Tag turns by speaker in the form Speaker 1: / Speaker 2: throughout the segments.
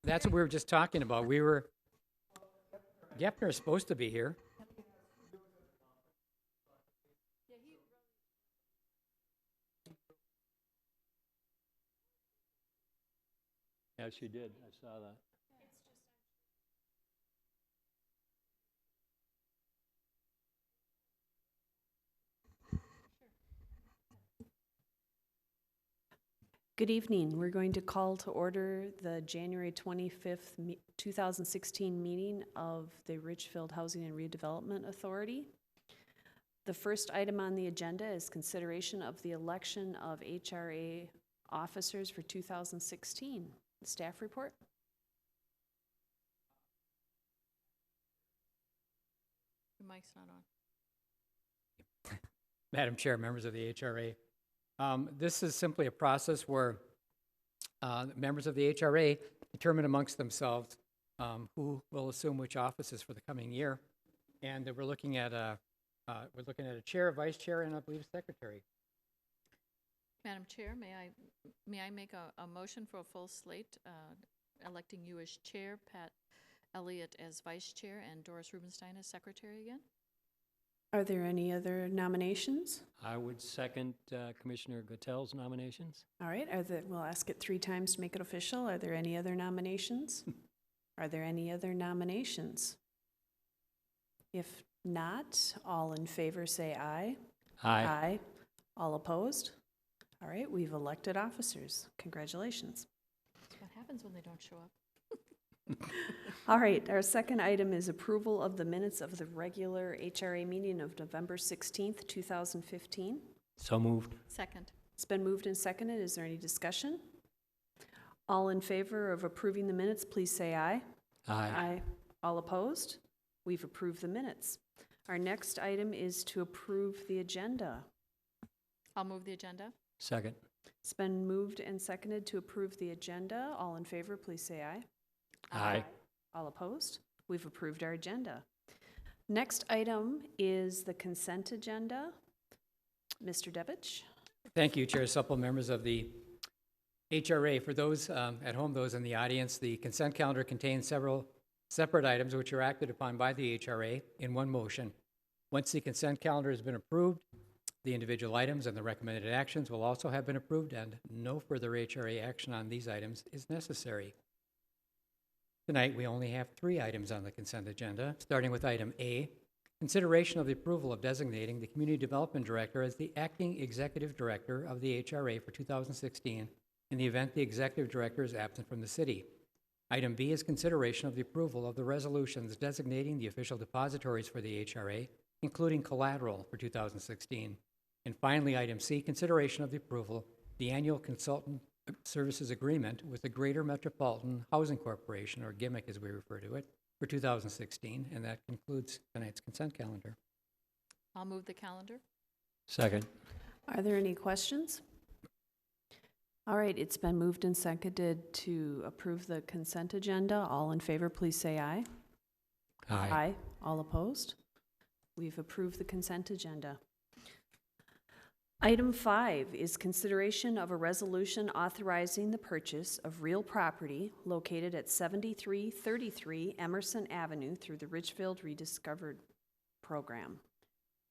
Speaker 1: That's what we were just talking about. Gepner is supposed to be here.
Speaker 2: Yeah, she did. I saw that.
Speaker 3: Good evening. We're going to call to order the January 25th, 2016 meeting of the Richfield Housing and Redevelopment Authority. The first item on the agenda is consideration of the election of HRA officers for 2016. Staff report?
Speaker 4: Your mic's not on.
Speaker 1: Madam Chair, members of the HRA. This is simply a process where members of the HRA determine amongst themselves who will assume which offices for the coming year. And we're looking at a chair, vice chair, and I believe secretary.
Speaker 4: Madam Chair, may I make a motion for a full slate, electing you as chair, Pat Elliott as vice chair, and Doris Rubenstein as secretary again?
Speaker 3: Are there any other nominations?
Speaker 2: I would second Commissioner Gattel's nominations.
Speaker 3: All right, we'll ask it 3 times to make it official. Are there any other nominations? Are there any other nominations? If not, all in favor say aye.
Speaker 2: Aye.
Speaker 3: Aye. All opposed? All right, we've elected officers. Congratulations.
Speaker 4: What happens when they don't show up?
Speaker 3: All right, our second item is approval of the minutes of the regular HRA meeting of November 16th, 2015.
Speaker 2: So moved.
Speaker 4: Second.
Speaker 3: It's been moved and seconded. Is there any discussion? All in favor of approving the minutes, please say aye.
Speaker 2: Aye.
Speaker 3: Aye. All opposed? We've approved the minutes. Our next item is to approve the agenda.
Speaker 4: I'll move the agenda.
Speaker 2: Second.
Speaker 3: It's been moved and seconded to approve the agenda. All in favor, please say aye.
Speaker 2: Aye.
Speaker 3: All opposed? We've approved our agenda. Next item is the consent agenda. Mr. Devich?
Speaker 1: Thank you, Chair Supple, members of the HRA. For those at home, those in the audience, the consent calendar contains several separate items which are acted upon by the HRA in one motion. Once the consent calendar has been approved, the individual items and the recommended actions will also have been approved, and no further HRA action on these items is necessary. Tonight, we only have 3 items on the consent agenda, starting with item A, consideration of the approval of designating the Community Development Director as the acting executive director of the HRA for 2016 in the event the executive director is absent from the city. Item B is consideration of the approval of the resolutions designating the official depositories for the HRA, including collateral for 2016. And finally, item C, consideration of the approval of the annual consultant services agreement with the Greater Metropolitan Housing Corporation, or GIMIC as we refer to it, for 2016, and that concludes tonight's consent calendar.
Speaker 4: I'll move the calendar.
Speaker 2: Second.
Speaker 3: Are there any questions? All right, it's been moved and seconded to approve the consent agenda. All in favor, please say aye.
Speaker 2: Aye.
Speaker 3: All opposed? We've approved the consent agenda. Item 5 is consideration of a resolution authorizing the purchase of real property located at 7333 Emerson Avenue through the Richfield Rediscovered Program.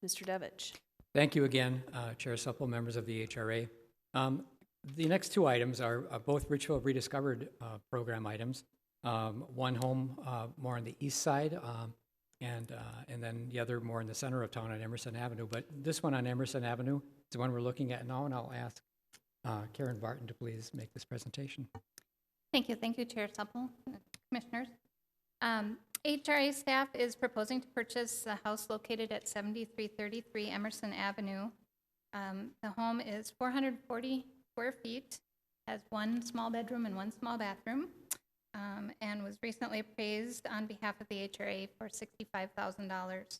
Speaker 3: Mr. Devich.
Speaker 1: Thank you again, Chair Supple, members of the HRA. The next 2 items are both Richfield Rediscovered program items. One home more on the east side, and then the other more in the center of town on Emerson Avenue. But this one on Emerson Avenue is the one we're looking at now, and I'll ask Karen Barton to please make this presentation.
Speaker 5: Thank you, Chair Supple, Commissioners. HRA staff is proposing to purchase a house located at 7333 Emerson Avenue. The home is 440 square feet, has 1 small bedroom and 1 small bathroom, and was recently appraised on behalf of the HRA for $65,000.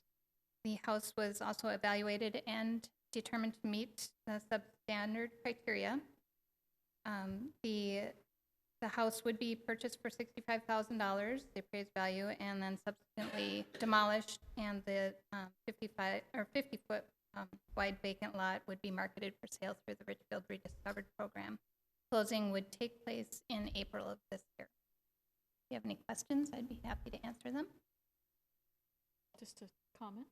Speaker 5: The house was also evaluated and determined to meet the substandard criteria. The house would be purchased for $65,000, the appraised value, and then subsequently demolished, and the 50-foot wide vacant lot would be marketed for sale through the Richfield Rediscovered program. Closing would take place in April of this year. If you have any questions, I'd be happy to answer them.
Speaker 4: Just a comment,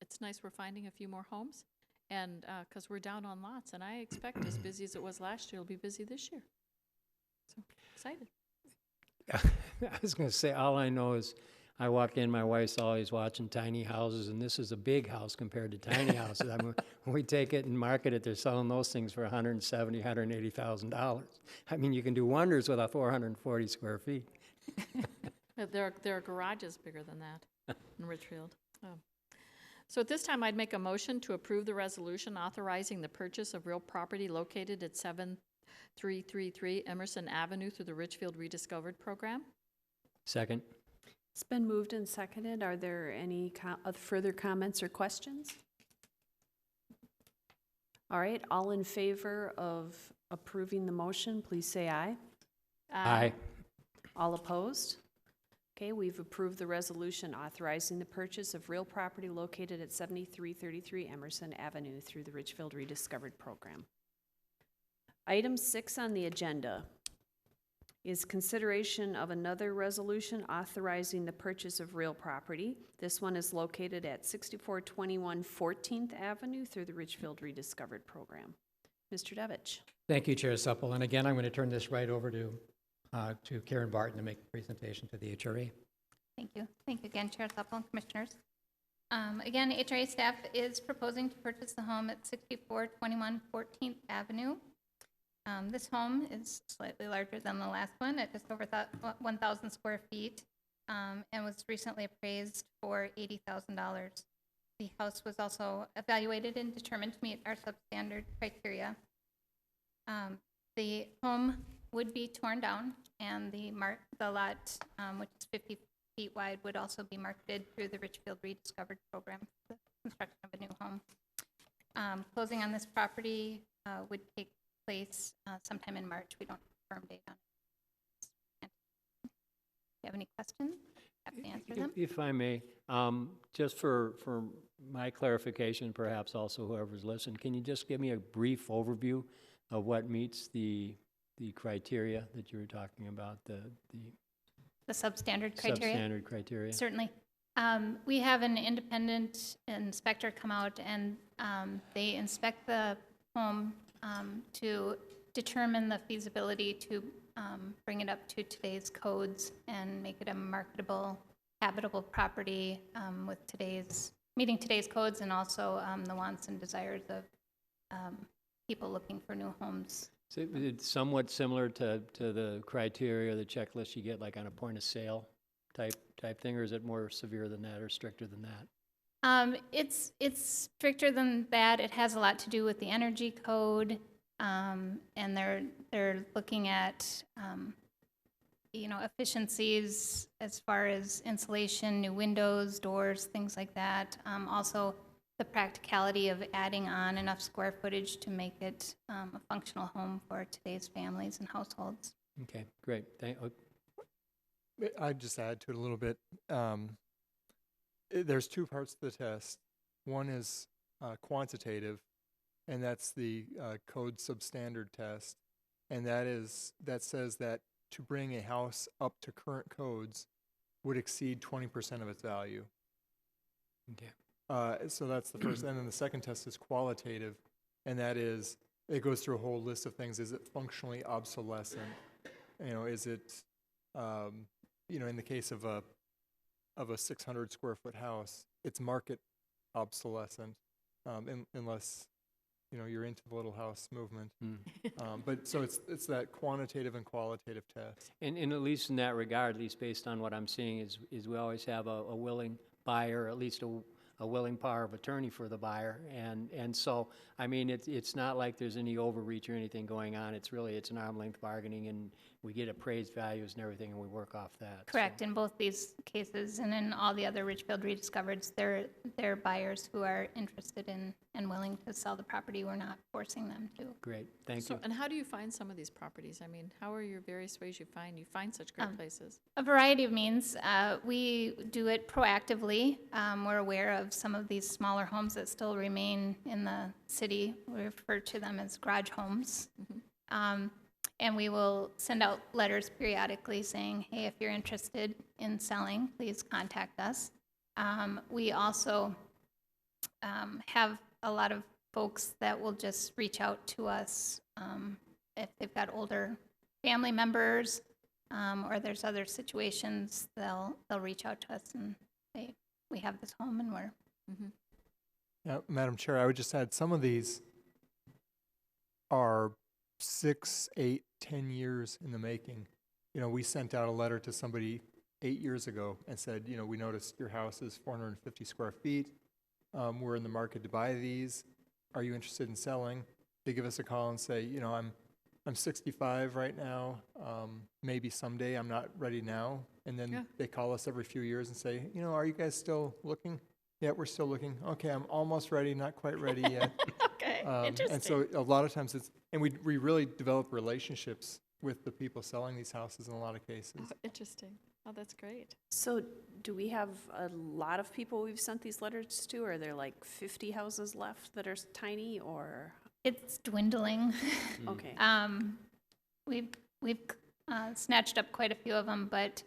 Speaker 4: it's nice we're finding a few more homes, and, because we're down on lots, and I expect as busy as it was last year, it'll be busy this year. So, excited.
Speaker 2: I was going to say, all I know is I walk in, my wife's always watching tiny houses, and this is a big house compared to tiny houses. I mean, when we take it and market it, they're selling those things for $170,000, $180,000. I mean, you can do wonders with a 440 square feet.
Speaker 4: There are garages bigger than that in Richfield. Oh. So at this time, I'd make a motion to approve the resolution authorizing the purchase of real property located at 7333 Emerson Avenue through the Richfield Rediscovered Program.
Speaker 2: Second.
Speaker 3: It's been moved and seconded. Are there any further comments or questions? All right, all in favor of approving the motion, please say aye.
Speaker 2: Aye.
Speaker 3: All opposed? Okay, we've approved the resolution authorizing the purchase of real property located at 7333 Emerson Avenue through the Richfield Rediscovered Program. Item 6 on the agenda is consideration of another resolution authorizing the purchase of real property. This one is located at 6421 14th Avenue through the Richfield Rediscovered Program. Mr. Devich.
Speaker 1: Thank you, Chair Supple. And again, I'm going to turn this right over to Karen Barton to make the presentation to the HRA.
Speaker 5: Thank you. Thank you again, Chair Supple and Commissioners. Again, HRA staff is proposing to purchase the home at 6421 14th Avenue. This home is slightly larger than the last one at just over 1,000 square feet and was recently appraised for $80,000. The house was also evaluated and determined to meet our substandard criteria. The home would be torn down, and the lot, which is 50 feet wide, would also be marketed through the Richfield Rediscovered Program for the construction of a new home. Closing on this property would take place sometime in March. We don't have a firm date on it. If you have any questions, happy to answer them.
Speaker 2: If I may, just for my clarification, perhaps also whoever's listening, can you just give me a brief overview of what meets the criteria that you were talking about, the
Speaker 5: substandard criteria?
Speaker 2: Substandard criteria.
Speaker 5: Certainly. We have an independent inspector come out, and they inspect the home to determine the feasibility to bring it up to today's codes and make it a marketable, habitable property with meeting today's codes, and also the wants and desires of people looking for new homes.
Speaker 2: So it's somewhat similar to the criteria, the checklist you get like on a point of sale type thing, or is it more severe than that or stricter than that?
Speaker 5: It's stricter than that. It has a lot to do with the energy code, and they're looking at efficiencies as far as insulation, new windows, doors, things like that. Also, the practicality of adding on enough square footage to make it a functional home for today's families and households.
Speaker 2: Okay, great.
Speaker 6: I'd just add to it a little bit. There's two parts to the test. One is quantitative, and that's the code substandard test, and that says that to bring a house up to current codes would exceed 20% of its value.
Speaker 2: Okay.
Speaker 6: So that's the first, and then the second test is qualitative, and that is, it goes through a whole list of things. Is it functionally obsolescent? Is it, in the case of a 600 square foot house, it's market obsolescent, unless, you're into the little house movement. But so it's that quantitative and qualitative test.
Speaker 2: And at least in that regard, at least based on what I'm seeing, is we always have a willing buyer, at least a willing power of attorney for the buyer, and so I mean it's not like there's any overreach or anything going on. It's an arm's length bargaining, and we get appraised values and everything, and we work off that.
Speaker 5: Correct.
Speaker 2: So.
Speaker 5: In both these cases, and in all the other Richfield Rediscovereds, they're buyers who are interested in and willing to sell the property. We're not forcing them to.
Speaker 2: Great, thank you.
Speaker 4: And how do you find some of these properties? I mean, how are your various ways you find such great places?
Speaker 5: A variety of means. We do it proactively. We're aware of some of these smaller homes that still remain in the city. We refer to them as garage homes. And we will send out letters periodically saying, hey, if you're interested in selling, please contact us. We also have a lot of folks that will just reach out to us if they've got older family members or there's other situations, they'll reach out to us and say, we have this home and we're.
Speaker 6: Yeah, Madam Chair, I would just add, some of these are 6, 8, 10 years in the making. You know, we sent out a letter to somebody 8 years ago and said, you know, we noticed your house is 450 square feet. We're in the market to buy these. Are you interested in selling? They give us a call and say, you know, I'm 65 right now. Maybe someday. I'm not ready now. And then they call us every few years and say, you know, are you guys still looking? Yeah, we're still looking. Okay, I'm almost ready, not quite ready yet.
Speaker 4: Okay, interesting.
Speaker 6: And so a lot of times we really develop relationships with the people selling these houses in a lot of cases.
Speaker 4: Oh, interesting. Oh, that's great.
Speaker 3: So do we have a lot of people we've sent these letters to? Are there like 50 houses left that are tiny, or?
Speaker 5: It's dwindling.
Speaker 3: Okay.
Speaker 5: We've snatched up quite a few of them, but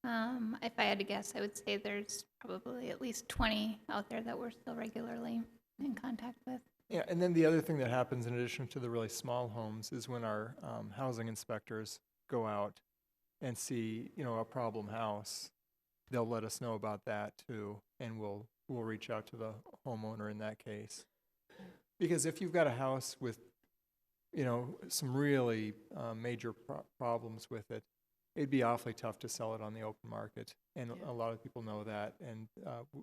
Speaker 5: if I had to guess, I would say there's probably at least 20 out there that we're still regularly in contact with.
Speaker 6: Yeah, and then the other thing that happens in addition to the really small homes is when our housing inspectors go out and see, you know, a problem house, they'll let us know about that too, and we'll reach out to the homeowner in that case. Because if you've got a house with, you know, some really major problems with it, it'd be awfully tough to sell it on the open market, and a lot of people know that. And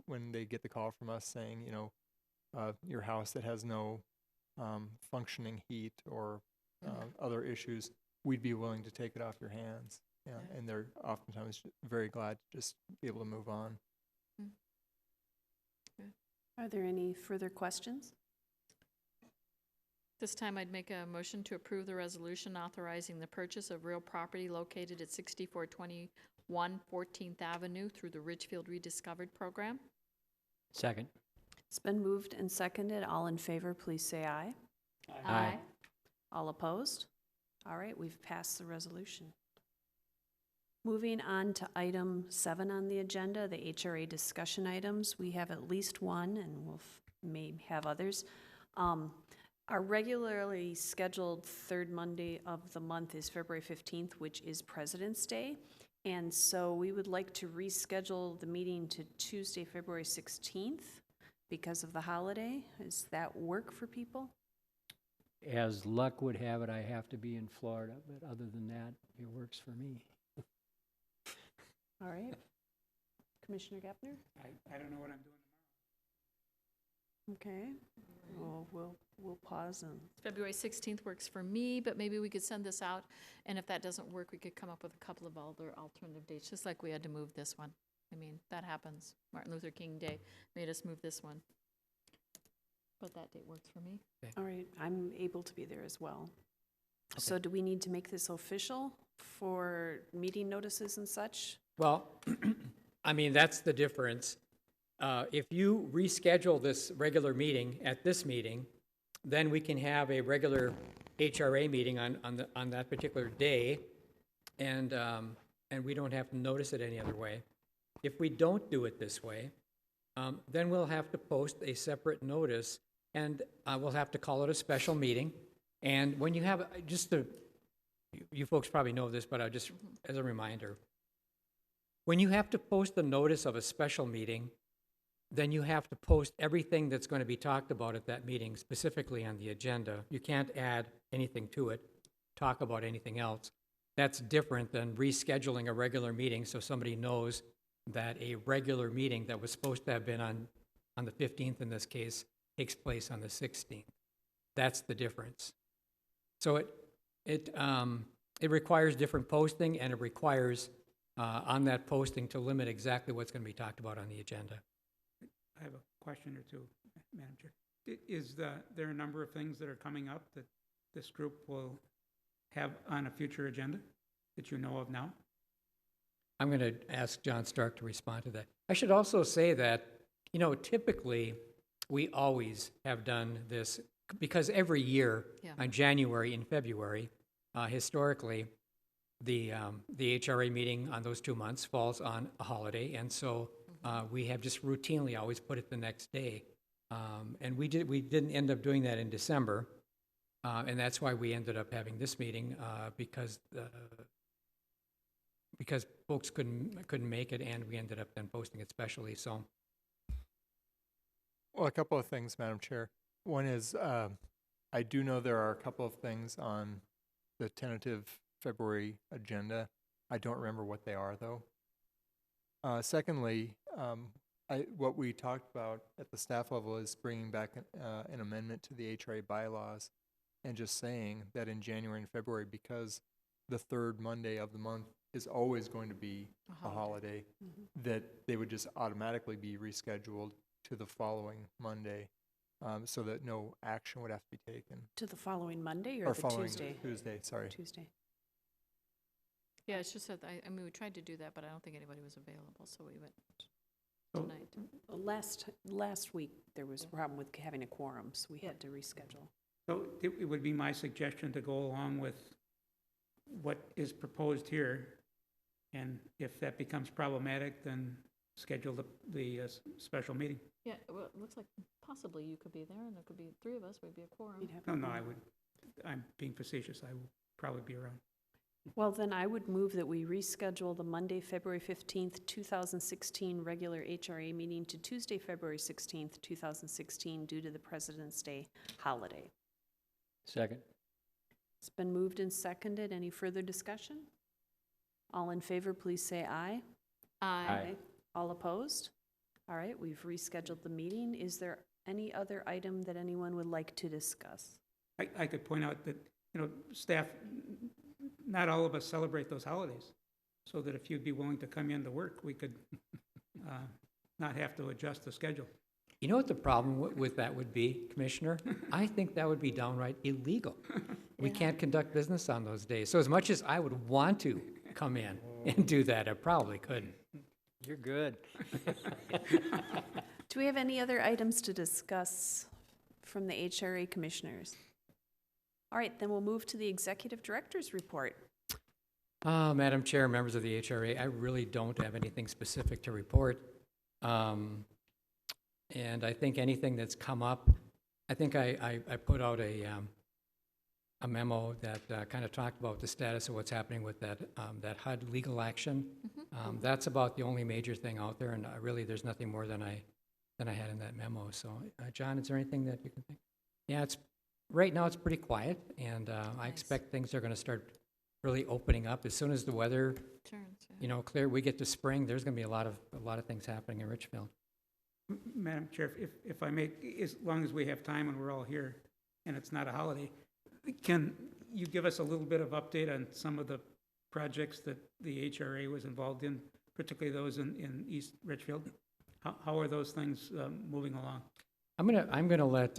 Speaker 6: when they get the call from us saying, you know, your house that has no functioning heat or other issues, we'd be willing to take it off your hands. Yeah, and they're oftentimes very glad to just be able to move on.
Speaker 3: Are there any further questions?
Speaker 4: This time I'd make a motion to approve the resolution authorizing the purchase of real property located at 6421 14th Avenue through the Richfield Rediscovered Program.
Speaker 2: Second.
Speaker 3: It's been moved and seconded. All in favor, please say aye.
Speaker 2: Aye.
Speaker 3: All opposed? All right, we've passed the resolution. Moving on to item 7 on the agenda, the HRA discussion items. We have at least one, and we'll may have others. Our regularly scheduled third Monday of the month is February 15th, which is President's Day. And so we would like to reschedule the meeting to Tuesday, February 16th because of the holiday. Does that work for people?
Speaker 2: As luck would have it, I have to be in Florida, but other than that, it works for me.
Speaker 3: All right. Commissioner Gepner?
Speaker 7: I don't know what I'm doing.
Speaker 3: Okay. Well, we'll pause and.
Speaker 4: February 16th works for me, but maybe we could send this out, and if that doesn't work, we could come up with a couple of other alternative dates, just like we had to move this one. I mean, that happens. Martin Luther King Day made us move this one. But that date works for me.
Speaker 3: All right, I'm able to be there as well. So do we need to make this official for meeting notices and such?
Speaker 1: Well, I mean, that's the difference. If you reschedule this regular meeting at this meeting, then we can have a regular HRA meeting on that particular day, and we don't have to notice it any other way. If we don't do it this way, then we'll have to post a separate notice, and we'll have to call it a special meeting. And when you have, you folks probably know this, but just as a reminder, when you have to post the notice of a special meeting, then you have to post everything that's going to be talked about at that meeting, specifically on the agenda. You can't add anything to it, talk about anything else. That's different than rescheduling a regular meeting so somebody knows that a regular meeting that was supposed to have been on the 15th in this case takes place on the 16th. That's the difference. So it requires different posting, and it requires on that posting to limit exactly what's going to be talked about on the agenda.
Speaker 7: I have a question or two, Madam Chair. Is there a number of things that are coming up that this group will have on a future agenda that you know of now?
Speaker 1: I'm going to ask John Stark to respond to that. I should also say that, you know, typically we always have done this because every year on January and February, historically, the HRA meeting on those 2 months falls on a holiday, and so we have just routinely always put it the next day. And we didn't end up doing that in December, and that's why we ended up having this meeting, because folks couldn't make it, and we ended up then posting it specially, so.
Speaker 6: Well, a couple of things, Madam Chair. One is, I do know there are a couple of things on the tentative February agenda. I don't remember what they are, though. Secondly, what we talked about at the staff level is bringing back an amendment to the HRA bylaws and just saying that in January and February, because the third Monday of the month is always going to be a holiday, that they would just automatically be rescheduled to the following Monday, so that no action would have to be taken.
Speaker 3: To the following Monday or the
Speaker 6: following
Speaker 3: Tuesday?
Speaker 6: Tuesday, sorry.
Speaker 3: Tuesday.
Speaker 4: Yeah, it's just that, I mean, we tried to do that, but I don't think anybody was available, so we went
Speaker 7: So-
Speaker 4: tonight.
Speaker 3: Last week, there was a problem with having a quorum, so we had to reschedule.
Speaker 7: So it would be my suggestion to go along with what is proposed here, and if that becomes problematic, then schedule the special meeting.
Speaker 4: Yeah, well, it looks like possibly you could be there, and there could be three of us, would be a quorum.
Speaker 3: You'd have
Speaker 7: No,
Speaker 3: a
Speaker 7: no,
Speaker 3: quorum.
Speaker 7: I'm being facetious. I will probably be around.
Speaker 3: Well, then I would move that we reschedule the Monday, February 15th, 2016 regular HRA meeting to Tuesday, February 16th, 2016 due to the President's Day holiday.
Speaker 2: Second.
Speaker 3: It's been moved and seconded. Any further discussion? All in favor, please say aye.
Speaker 2: Aye.
Speaker 3: All opposed? All right, we've rescheduled the meeting. Is there any other item that anyone would like to discuss?
Speaker 7: I could point out that, staff, not all of us celebrate those holidays, so that if you'd be willing to come in to work, we could not have to adjust the schedule.
Speaker 1: You know what the problem with that would be, Commissioner? I think that would be downright illegal. We can't conduct business on those days. So as much as I would want to come in and do that, I probably couldn't.
Speaker 2: You're good.
Speaker 3: Do we have any other items to discuss from the HRA commissioners? All right, then we'll move to the executive director's report.
Speaker 1: Madam Chair, members of the HRA, I really don't have anything specific to report. And I think anything that's come up, I think I put out a memo that kind of talked about the status of what's happening with that HUD legal action. That's about the only major thing out there, and really there's nothing more than I had in that memo. So, John, is there anything that you can think? Yeah, right now it's pretty quiet, and I expect things are going to start really opening up as soon as the weather,
Speaker 4: Turns,
Speaker 1: clear. We get to spring. There's going to be a lot of things happening in Richfield.
Speaker 7: Madam Chair, if I may, as long as we have time and we're all here, and it's not a holiday, can you give us a little bit of update on some of the projects that the HRA was involved in, particularly those in East Richfield? How are those things moving along?
Speaker 1: I'm gonna let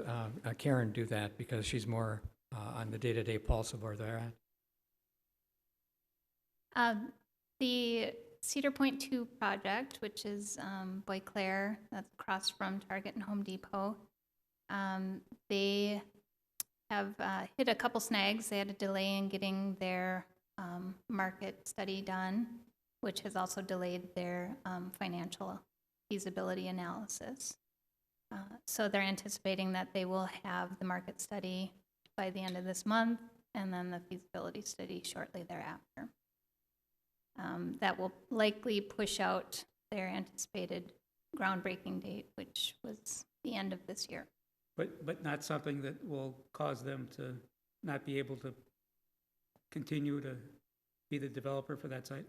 Speaker 1: Karen do that because she's more on the day-to-day pulse of where they're at.
Speaker 5: The Cedar Point 2 project, which is Boyclair, that's across from Target and Home Depot, they have hit a couple snags. They had a delay in getting their market study done, which has also delayed their financial feasibility analysis. So they're anticipating that they will have the market study by the end of this month, and then the feasibility study shortly thereafter. That will likely push out their anticipated groundbreaking date, which was the end of this year.
Speaker 7: But not something that will cause them to not be able to continue to be the developer for that site?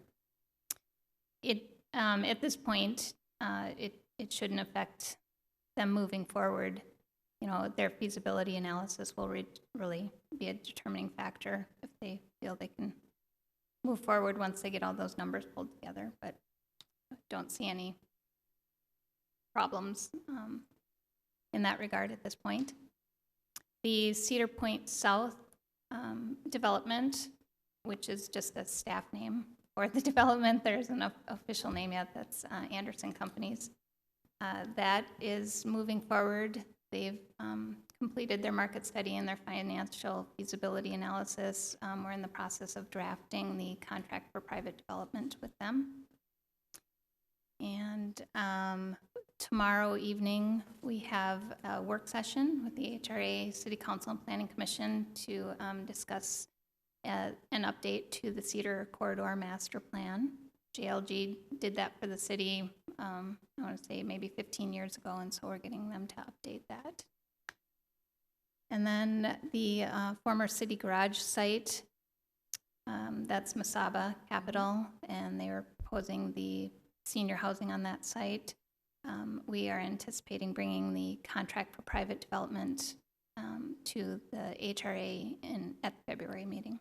Speaker 5: At this point, it shouldn't affect them moving forward. Their feasibility analysis will really be a determining factor if they feel they can move forward once they get all those numbers pulled together, but I don't see any problems in that regard at this point. The Cedar Point South development, which is just a staff name for the development, there's an official name yet, that's Anderson Companies. That is moving forward. They've completed their market study and their financial feasibility analysis. We're in the process of drafting the contract for private development with them. And tomorrow evening, we have a work session with the HRA, City Council, and Planning Commission to discuss an update to the Cedar Corridor Master Plan. JLG did that for the city, I want to say maybe 15 years ago, and so we're getting them to update that. And then the former city garage site, that's Masaba Capital, and they were proposing the senior housing on that site. We are anticipating bringing the contract for private development to the HRA at the February meeting.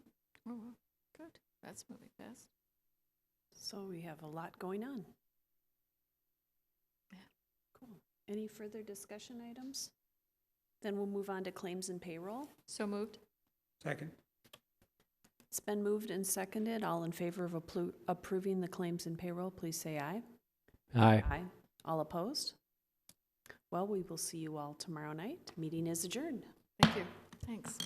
Speaker 4: Oh, well, good. That's moving fast.
Speaker 3: So we have a lot going on.
Speaker 4: Yeah.
Speaker 3: Cool. Any further discussion items? Then we'll move on to claims and payroll.
Speaker 4: So moved.
Speaker 7: Second.
Speaker 3: It's been moved and seconded. All in favor of approving the claims and payroll, please say aye.
Speaker 2: Aye.
Speaker 3: Aye. All opposed? Well, we will see you all tomorrow night. Meeting is adjourned.
Speaker 4: Thank you. Thanks.